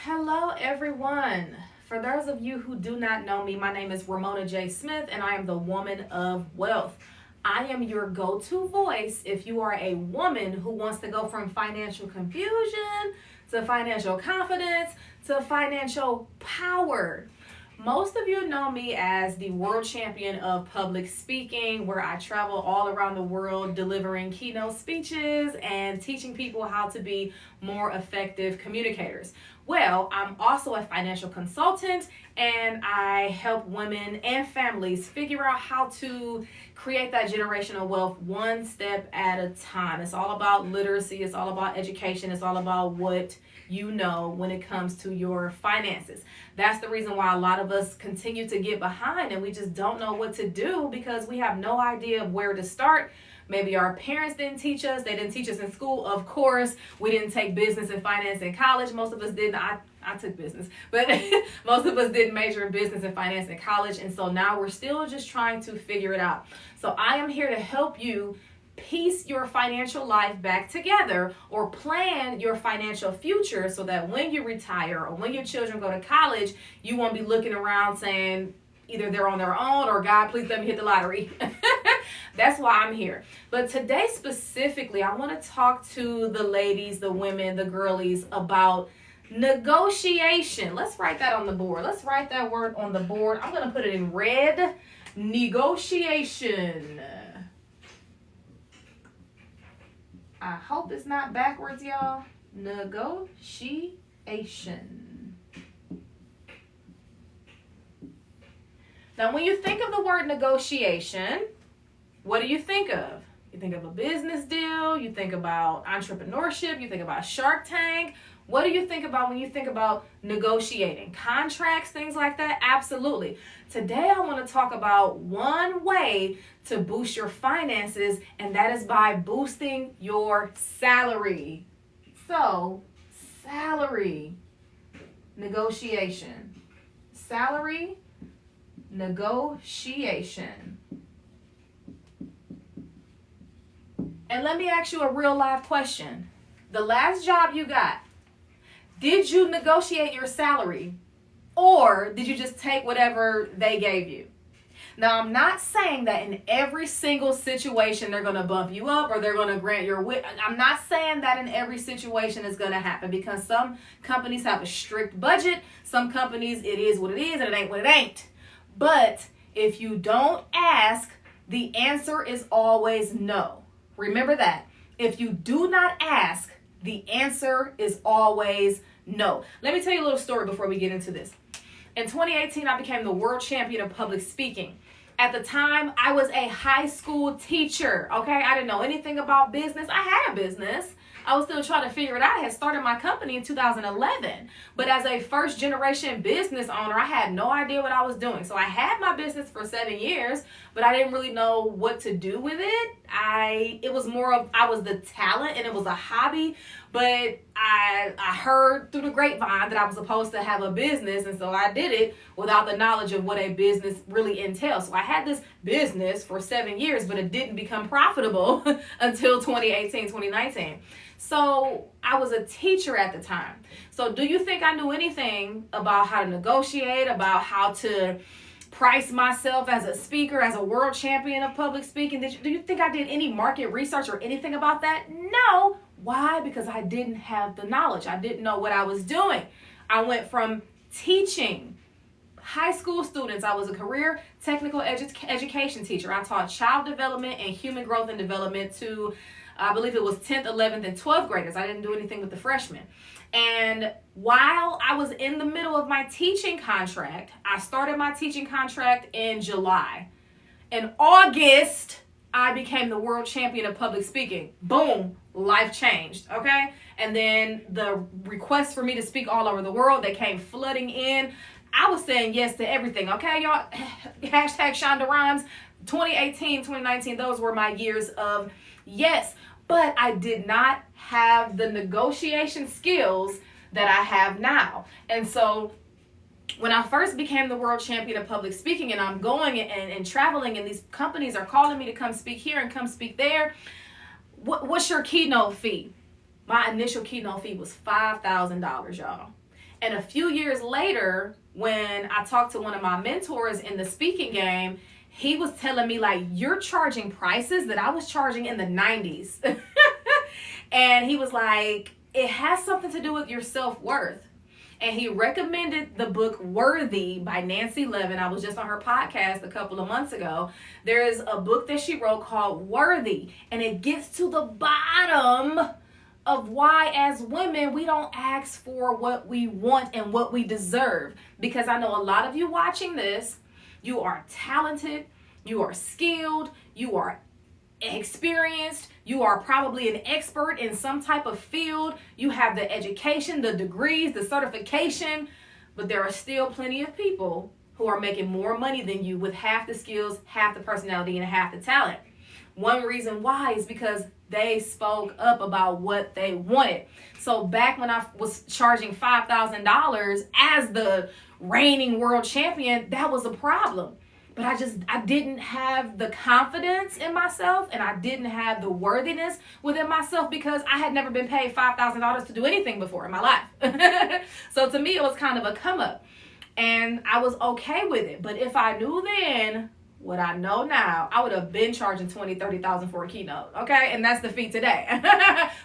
Hello, everyone. For those of you who do not know me, my name is Ramona J. Smith, and I am the Woman of Wealth. I am your go to voice if you are a woman who wants to go from financial confusion to financial confidence to financial power. Most of you know me as the world champion of public speaking, where I travel all around the world delivering keynote speeches and teaching people how to be more effective communicators. Well, I'm also a financial consultant, and I help women and families figure out how to create that generational wealth one step at a time. It's all about literacy, it's all about education, it's all about what you know when it comes to your finances. That's the reason why a lot of us continue to get behind and we just don't know what to do because we have no idea of where to start. Maybe our parents didn't teach us. They didn't teach us in school. Of course, we didn't take business and finance in college. Most of us didn't. I took business, but most of us didn't major in business and finance in college. And so now we're still just trying to figure it out. So I am here to help you piece your financial life back together or plan your financial future so that when you retire or when your children go to college, you won't be looking around saying either they're on their own or God, please let me hit the lottery. That's why I'm here. But today specifically, I want to talk to the ladies, the women, the girlies about negotiation. Let's write that on the board. Let's write that word on the board. I'm going to put it in red. Negotiation. I hope it's not backwards, y'all. Negotiation. Now, when you think of the word negotiation, what do you think of? You think of a business deal, you think about entrepreneurship, you think about Shark Tank. What do you think about when you think about negotiating? Contracts, things like that? Absolutely. Today, I want to talk about one way to boost your finances, and that is by boosting your salary. So, salary, negotiation. Salary, negotiation. And let me ask you a real live question. The last job you got, did you negotiate your salary or did you just take whatever they gave you? Now, I'm not saying that in every single situation they're going to bump you up or they're going to grant your wish. I'm not saying that in every situation is going to happen because some companies have a strict budget. Some companies, it is what it is and it ain't what it ain't. But if you don't ask, the answer is always no. Remember that. If you do not ask, the answer is always no. Let me tell you a little story before we get into this. In 2018, I became the world champion of public speaking. At the time, I was a high school teacher, okay? I didn't know anything about business. I had a business. I was still trying to figure it out. I had started my company in 2011. But as a first generation business owner, I had no idea what I was doing. So I had my business for 7 years, but I didn't really know what to do with it. It was more of, I was the talent and it was a hobby, but I heard through the grapevine that I was supposed to have a business. And so I did it without the knowledge of what a business really entails. So I had this business for 7 years, but it didn't become profitable until 2018, 2019. So I was a teacher at the time. So do you think I knew anything about how to negotiate, about how to price myself as a speaker, as a world champion of public speaking? Do you think I did any market research or anything about that? No. Why? Because I didn't have the knowledge. I didn't know what I was doing. I went from teaching high school students. I was a career technical education teacher. I taught child development and human growth and development to, I believe it was 10th, 11th, and 12th graders. I didn't do anything with the freshmen. And while I was in the middle of my teaching contract, I started my teaching contract in July. In August, I became the world champion of public speaking. Boom, life changed, okay? And then the requests for me to speak all over the world, they came flooding in. I was saying yes to everything, okay, y'all? Hashtag Shonda Rhimes. 2018, 2019, those were my years of yes. But I did not have the negotiation skills that I have now. And so when I first became the world champion of public speaking and I'm going and traveling and these companies are calling me to come speak here and come speak there, what's your keynote fee? My initial keynote fee was $5,000, y'all. And a few years later, when I talked to one of my mentors in the speaking game, he was telling me, like, you're charging prices that I was charging in the 90s. And he was like, it has something to do with your self-worth. And he recommended the book Worthy by Nancy Levin. I was just on her podcast a couple of months ago. There is a book that she wrote called Worthy, and it gets to the bottom of why as women we don't ask for what we want and what we deserve. Because I know a lot of you watching this, you are talented, you are skilled, you are experienced, you are probably an expert in some type of field, you have the education, the degrees, the certification, but there are still plenty of people who are making more money than you with half the skills, half the personality, and half the talent. One reason why is because they spoke up about what they wanted. So back when I was charging $5,000 as the reigning world champion, that was a problem. But I didn't have the confidence in myself, and I didn't have the worthiness within myself because I had never been paid $5,000 to do anything before in my life. So to me, it was kind of a come up, and I was okay with it. But if I knew then what I know now, I would have been charging $20,000, $30,000 for a keynote. Okay, and that's the fee today.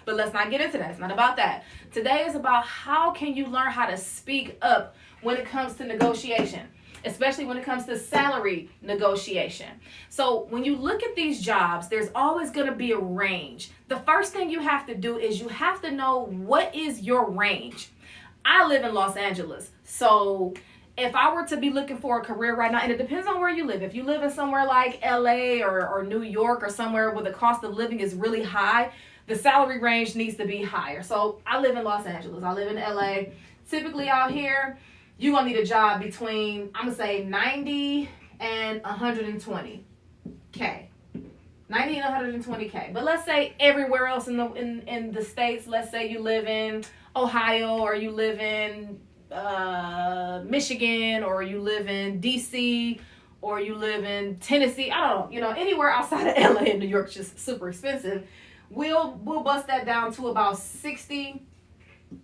But let's not get into that. It's not about that. Today is about how can you learn how to speak up when it comes to negotiation, especially when it comes to salary negotiation. So when you look at these jobs, there's always going to be a range. The first thing you have to do is you have to know what is your range. I live in Los Angeles, so if I were to be looking for a career right now, and it depends on where you live. If you live in somewhere like LA or New York or somewhere where the cost of living is really high, the salary range needs to be higher. So I live in Los Angeles. I live in LA. Typically out here, you're going to need a job between, I'm going to say 90 and 120K. 90 and 120K. But let's say everywhere else in the States, let's say you live in Ohio or you live in Michigan, or you live in DC, or you live in Tennessee, I don't know, anywhere outside of LA and New York is just super expensive. We'll bust that down to about 60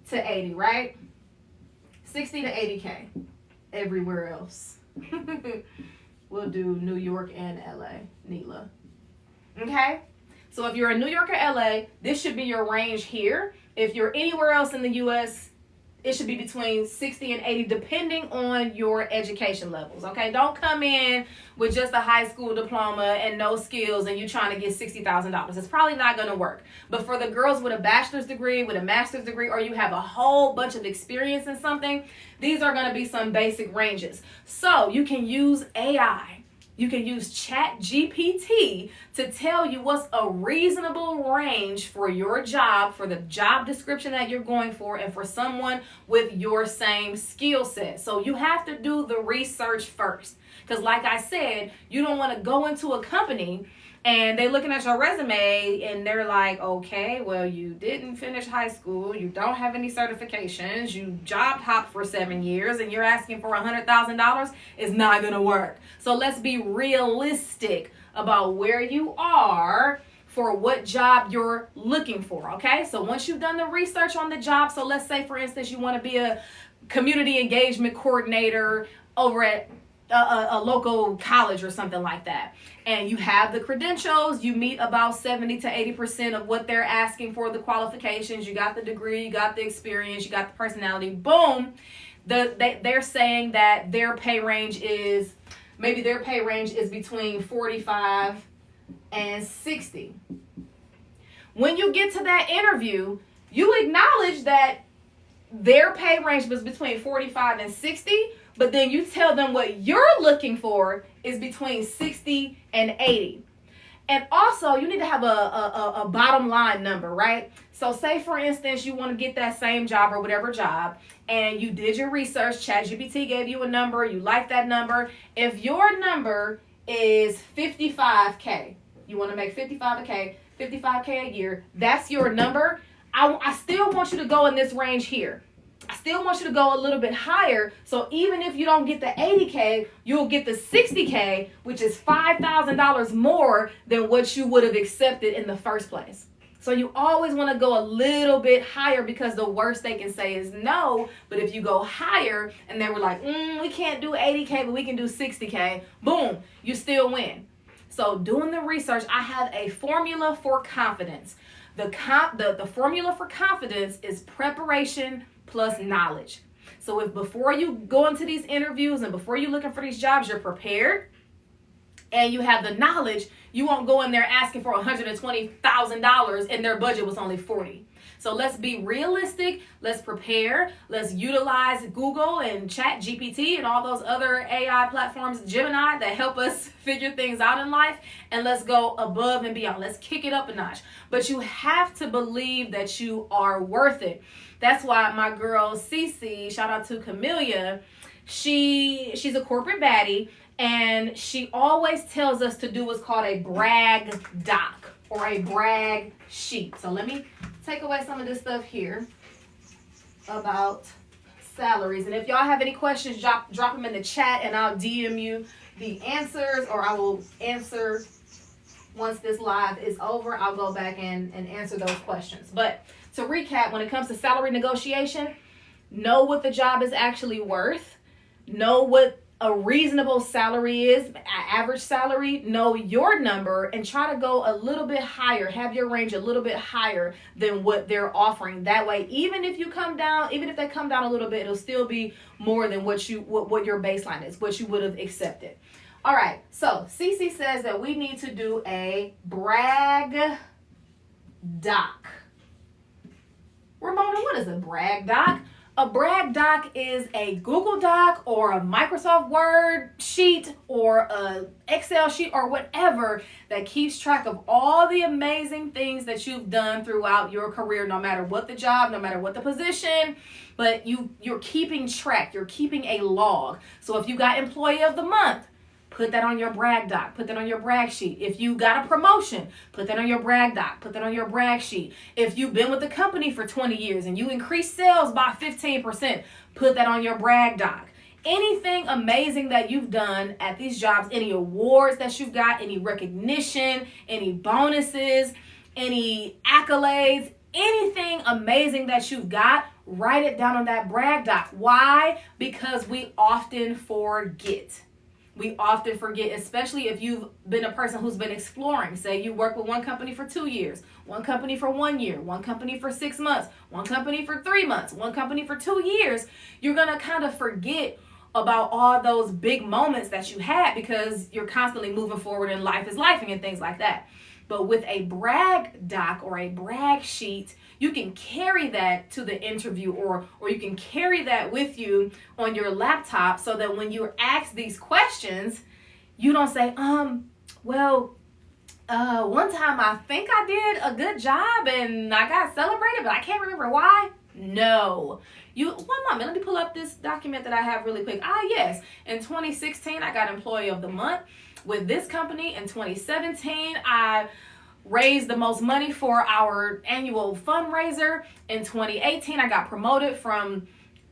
to 80, right? 60 to 80K everywhere else. We'll do New York and LA, NELA. Okay? So if you're in New York or LA, this should be your range here. If you're anywhere else in the US, it should be between 60 and 80 depending on your education levels, okay? Don't come in with just a high school diploma and no skills and you trying to get $60,000. It's probably not going to work. But for the girls with a bachelor's degree, with a master's degree, or you have a whole bunch of experience in something, these are going to be some basic ranges. So you can use AI. You can use ChatGPT to tell you what's a reasonable range for your job, for the job description that you're going for, and for someone with your same skill set. So you have to do the research first. Because like I said, you don't want to go into a company and they're looking at your resume and they're like, okay, well, you didn't finish high school. You don't have any certifications. You job hopped for 7 years and you're asking for $100,000. It's not going to work. So let's be realistic about where you are for what job you're looking for, okay? So once you've done the research on the job, so let's say, for instance, you want to be a community engagement coordinator over at a local college or something like that, and you have the credentials, you meet about 70 to 80% of what they're asking for, the qualifications, you got the degree, you got the experience, you got the personality, boom, they're saying that their pay range is between 45 and 60. When you get to that interview, you acknowledge that their pay range was between 45 and 60, but then you tell them what you're looking for is between 60 and 80. And also, you need to have a bottom line number, right? So say, for instance, you want to get that same job or whatever job, and you did your research, ChatGPT gave you a number, you like that number. If your number is 55K, you want to make 55K a year, that's your number. I still want you to go in this range here. I still want you to go a little bit higher. So even if you don't get the 80K, you'll get the 60K, which is $5,000 more than what you would have accepted in the first place. So you always want to go a little bit higher because the worst they can say is no. But if you go higher and they were like, we can't do 80K, but we can do 60K, boom, you still win. So doing the research, I have a formula for confidence. The formula for confidence is preparation plus knowledge. So if before you go into these interviews and before you're looking for these jobs, you're prepared and you have the knowledge, you won't go in there asking for $120,000 and their budget was only $40,000. So let's be realistic. Let's prepare. Let's utilize Google and Chat GPT and all those other AI platforms, Gemini, that help us figure things out in life. And let's go above and beyond. Let's kick it up a notch. But you have to believe that you are worth it. That's why my girl Cece, shout out to Camellia, she's a corporate baddie, and she always tells us to do what's called a brag doc or a brag sheet. So let me take away some of this stuff here about salaries. And if y'all have any questions, drop them in the chat and I'll DM you the answers, or I will answer once this live is over. I'll go back and answer those questions. But to recap, when it comes to salary negotiation, know what the job is actually worth. Know what a reasonable salary is, average salary. Know your number and try to go a little bit higher. Have your range a little bit higher than what they're offering. That way, even if they come down a little bit, it'll still be more than what your baseline is, what you would have accepted. All right, so Cece says that we need to do a brag doc. Ramona, what is a brag doc? A brag doc is a Google Doc or a Microsoft Word sheet or a Excel sheet or whatever that keeps track of all the amazing things that you've done throughout your career, no matter what the job, no matter what the position, but you're keeping track, you're keeping a log. So if you got Employee of the Month, put that on your brag doc. Put that on your brag sheet. If you got a promotion, put that on your brag doc. Put that on your brag sheet. If you've been with the company for 20 years and you increased sales by 15%, put that on your brag doc. Anything amazing that you've done at these jobs, any awards that you've got, any recognition, any bonuses, any accolades, anything amazing that you've got, write it down on that brag doc. Why? Because we often forget. We often forget, especially if you've been a person who's been exploring. Say you work with one company for 2 years, one company for 1 year, one company for 6 months, one company for 3 months, one company for 2 years. You're going to kind of forget about all those big moments that you had because you're constantly moving forward and life is lifing and things like that. But with a brag doc or a brag sheet, you can carry that to the interview or you can carry that with you on your laptop so that when you're asked these questions, you don't say, one time I think I did a good job and I got celebrated, but I can't remember why. No. One moment, let me pull up this document that I have really quick. Yes, in 2016, I got Employee of the Month with this company. In 2017, I raised the most money for our annual fundraiser. In 2018, I got promoted from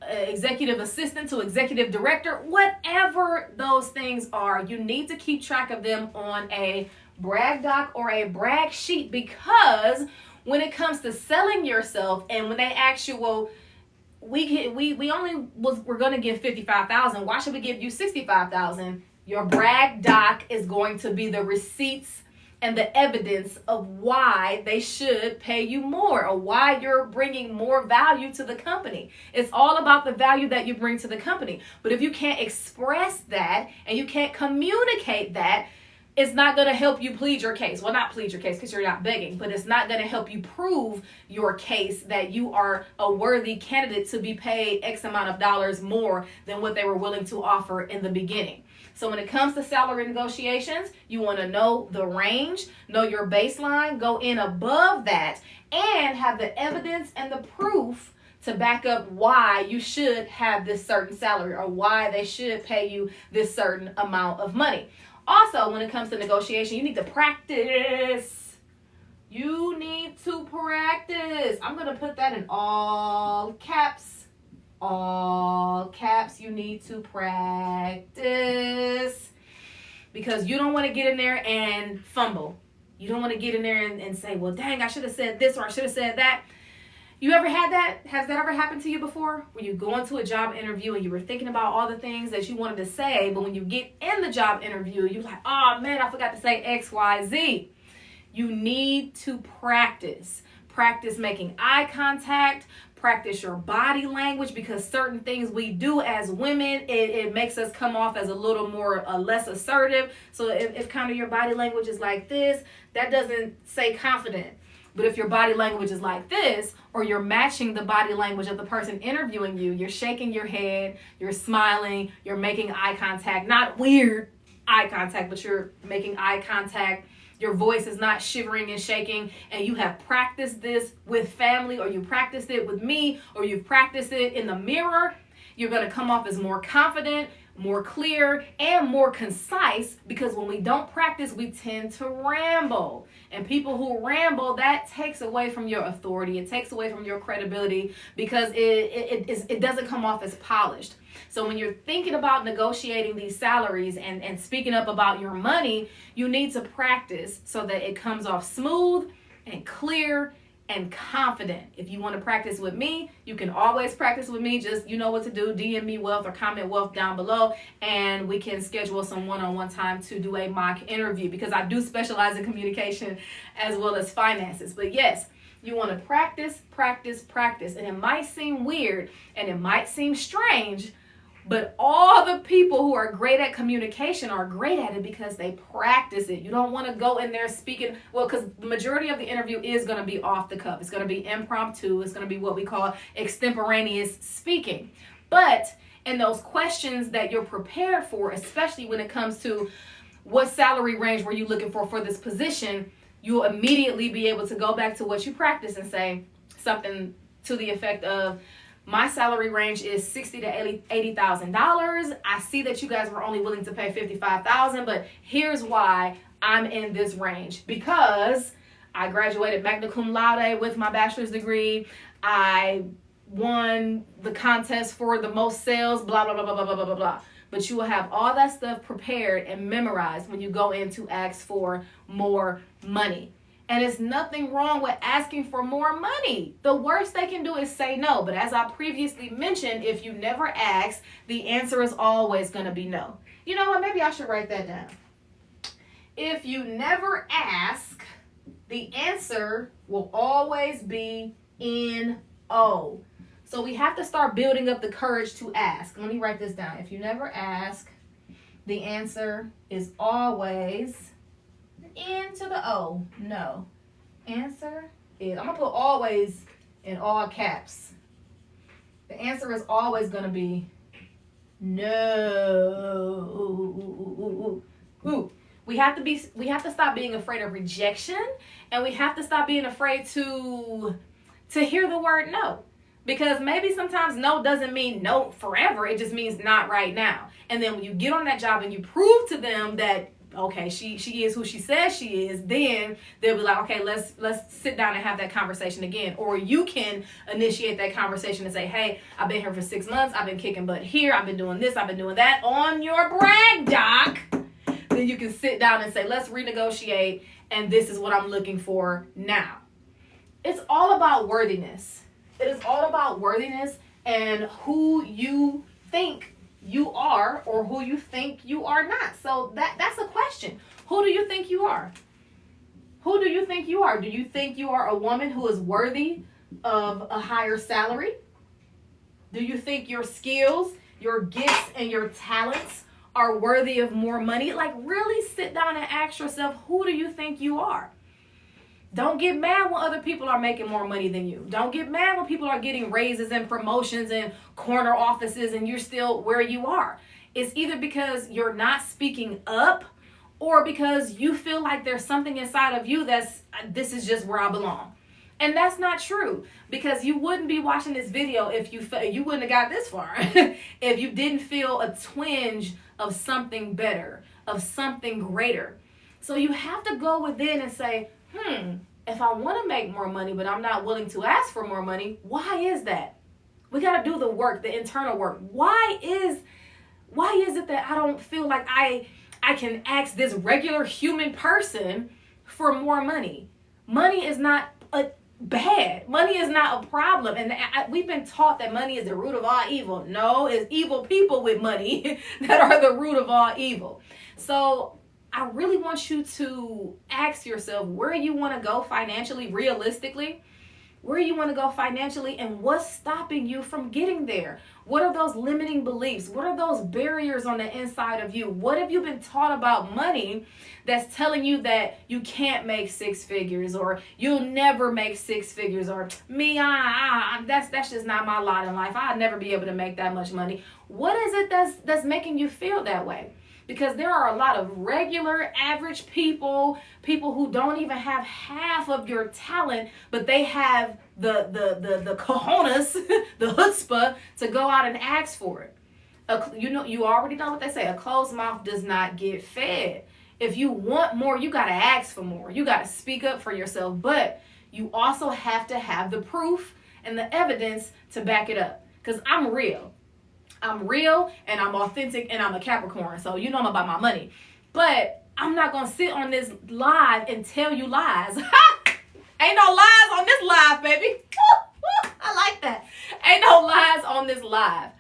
executive assistant to executive director. Whatever those things are, you need to keep track of them on a brag doc or a brag sheet, because when it comes to selling yourself and when they ask you, well, we're going to give $55,000. Why should we give you $65,000? Your brag doc is going to be the receipts and the evidence of why they should pay you more or why you're bringing more value to the company. It's all about the value that you bring to the company. But if you can't express that and you can't communicate that, it's not going to help you plead your case. Well, not plead your case because you're not begging, but it's not going to help you prove your case that you are a worthy candidate to be paid X amount of dollars more than what they were willing to offer in the beginning. So when it comes to salary negotiations, you want to know the range, know your baseline, go in above that, and have the evidence and the proof to back up why you should have this certain salary or why they should pay you this certain amount of money. Also, when it comes to negotiation, you need to practice. You need to practice. I'm going to put that in all caps. All caps. You need to practice because you don't want to get in there and fumble. You don't want to get in there and say, well, dang, I should have said this or I should have said that. You ever had that? Has that ever happened to you before? When you go into a job interview and you were thinking about all the things that you wanted to say, but when you get in the job interview, you're like, oh man, I forgot to say X, Y, Z. You need to practice. Practice making eye contact. Practice your body language, because certain things we do as women, it makes us come off as a little more less assertive. So if kind of your body language is like this, that doesn't say confident. But if your body language is like this, or you're matching the body language of the person interviewing you, you're shaking your head, you're smiling, you're making eye contact, not weird eye contact, but you're making eye contact. Your voice is not shivering and shaking, and you have practiced this with family, or you practiced it with me, or you've practiced it in the mirror, you're going to come off as more confident, more clear, and more concise, because when we don't practice, we tend to ramble. And people who ramble, that takes away from your authority. It takes away from your credibility, because it doesn't come off as polished. So when you're thinking about negotiating these salaries and speaking up about your money, you need to practice so that it comes off smooth and clear and confident. If you want to practice with me, you can always practice with me. Just, you know what to do. DM me wealth or comment wealth down below, and we can schedule some one-on-one time to do a mock interview, because I do specialize in communication as well as finances. But yes, you want to practice, practice, practice. And it might seem weird and it might seem strange, but all the people who are great at communication are great at it because they practice it. You don't want to go in there speaking, well, because the majority of the interview is going to be off the cuff. It's going to be impromptu. It's going to be what we call extemporaneous speaking. But in those questions that you're prepared for, especially when it comes to what salary range were you looking for this position, you'll immediately be able to go back to what you practice and say something to the effect of, my salary range is $60,000 to $80,000. I see that you guys were only willing to pay $55,000, but here's why I'm in this range. Because I graduated magna cum laude with my bachelor's degree. I won the contest for the most sales, blah, blah, blah, blah, blah, blah, blah, blah. But you will have all that stuff prepared and memorized when you go in to ask for more money. And it's nothing wrong with asking for more money. The worst they can do is say no. But as I previously mentioned, if you never ask, the answer is always going to be no. You know what? Maybe I should write that down. If you never ask, the answer will always be no. So we have to start building up the courage to ask. Let me write this down. If you never ask, the answer is always into the O. No. Answer is, I'm going to put always in all caps. The answer is always going to be no. We have to stop being afraid of rejection, and we have to stop being afraid to hear the word no. Because maybe sometimes no doesn't mean no forever. It just means not right now. And then when you get on that job and you prove to them that, okay, she is who she says she is, then they'll be like, okay, let's sit down and have that conversation again. Or you can initiate that conversation and say, hey, I've been here for 6 months. I've been kicking butt here. I've been doing this. I've been doing that on your brag doc. Then you can sit down and say, let's renegotiate, and this is what I'm looking for now. It's all about worthiness. It is all about worthiness and who you think you are, or who you think you are not. So that's a question. Who do you think you are? Who do you think you are? Do you think you are a woman who is worthy of a higher salary? Do you think your skills, your gifts, and your talents are worthy of more money? Like, really sit down and ask yourself, who do you think you are? Don't get mad when other people are making more money than you. Don't get mad when people are getting raises and promotions and corner offices and you're still where you are. It's either because you're not speaking up, or because you feel like there's something inside of you this is just where I belong. And that's not true, because you wouldn't be watching this video if you wouldn't have got this far if you didn't feel a twinge of something better, of something greater. So you have to go within and say, if I want to make more money, but I'm not willing to ask for more money, why is that? We got to do the work, the internal work. Why is it that I don't feel like I can ask this regular human person for more money. Money is not bad. Money is not a problem. And we've been taught that money is the root of all evil. No, it's evil people with money that are the root of all evil. So I really want you to ask yourself where you want to go financially, realistically. Where you want to go financially, and what's stopping you from getting there? What are those limiting beliefs? What are those barriers on the inside of you? What have you been taught about money that's telling you that you can't make six figures, or you'll never make six figures, or that's just not my lot in life. I'll never be able to make that much money. What is it that's making you feel that way? Because there are a lot of regular, average people who don't even have half of your talent, but they have the cojones, the chutzpah to go out and ask for it. You already know what they say. A closed mouth does not get fed. If you want more, you got to ask for more. You got to speak up for yourself. But you also have to have the proof and the evidence to back it up. Because I'm real. I'm real and I'm authentic and I'm a Capricorn. So you know I'm about my money. But I'm not going to sit on this live and tell you lies. Ain't no lies on this live, baby. I like that. Ain't no lies on this live.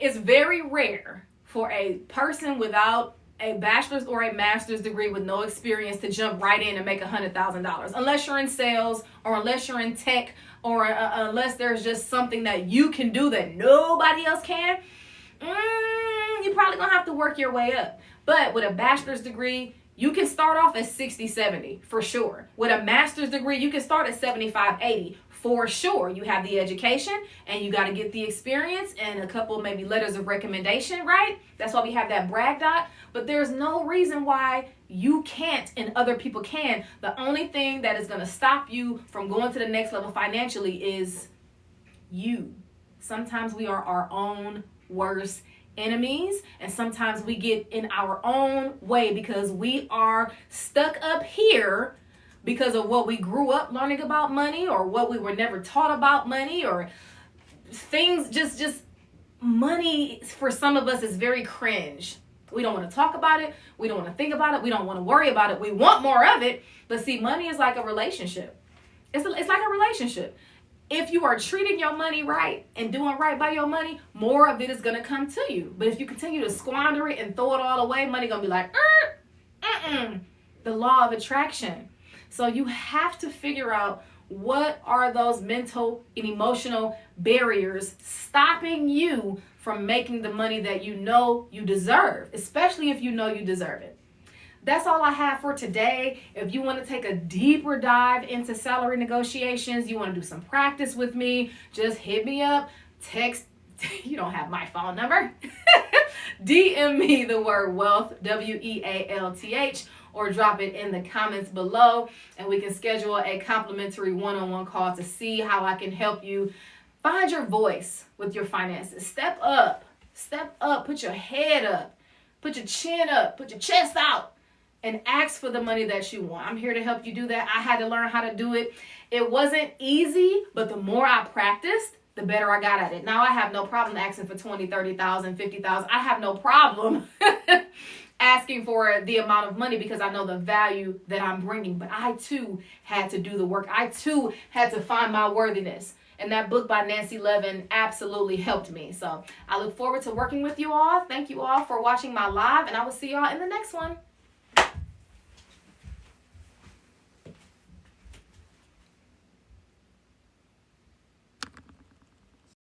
It's very rare for a person without a bachelor's or a master's degree with no experience to jump right in and make $100,000. Unless you're in sales, or unless you're in tech, or unless there's just something that you can do that nobody else can, you're probably going to have to work your way up. But with a bachelor's degree, you can start off at 60, 70 for sure. With a master's degree, you can start at 75, 80 for sure. You have the education and you got to get the experience and a couple maybe letters of recommendation, right? That's why we have that brag dot. But there's no reason why you can't and other people can. The only thing that is going to stop you from going to the next level financially is you. Sometimes we are our own worst enemies, and sometimes we get in our own way because we are stuck up here because of what we grew up learning about money, or what we were never taught about money, or things just money for some of us is very cringe. We don't want to talk about it. We don't want to think about it. We don't want to worry about it. We want more of it. But see, money is like a relationship. It's like a relationship. If you are treating your money right and doing right by your money, more of it is going to come to you. But if you continue to squander it and throw it all away, money going to be like, the law of attraction. So you have to figure out what are those mental and emotional barriers stopping you from making the money that you know you deserve, especially if you know you deserve it. That's all I have for today. If you want to take a deeper dive into salary negotiations, you want to do some practice with me, just hit me up, text, you don't have my phone number, DM me the word wealth, WEALTH, or drop it in the comments below, and we can schedule a complimentary one-on-one call to see how I can help you find your voice with your finances. Step up, put your head up, put your chin up, put your chest out, and ask for the money that you want. I'm here to help you do that. I had to learn how to do it. It wasn't easy, but the more I practiced, the better I got at it. Now I have no problem asking for 20, 30,000, 50,000. I have no problem asking for the amount of money because I know the value that I'm bringing. But I too had to do the work. I too had to find my worthiness. And that book by Nancy Levin absolutely helped me. So I look forward to working with you all. Thank you all for watching my live, and I will see y'all in the next one.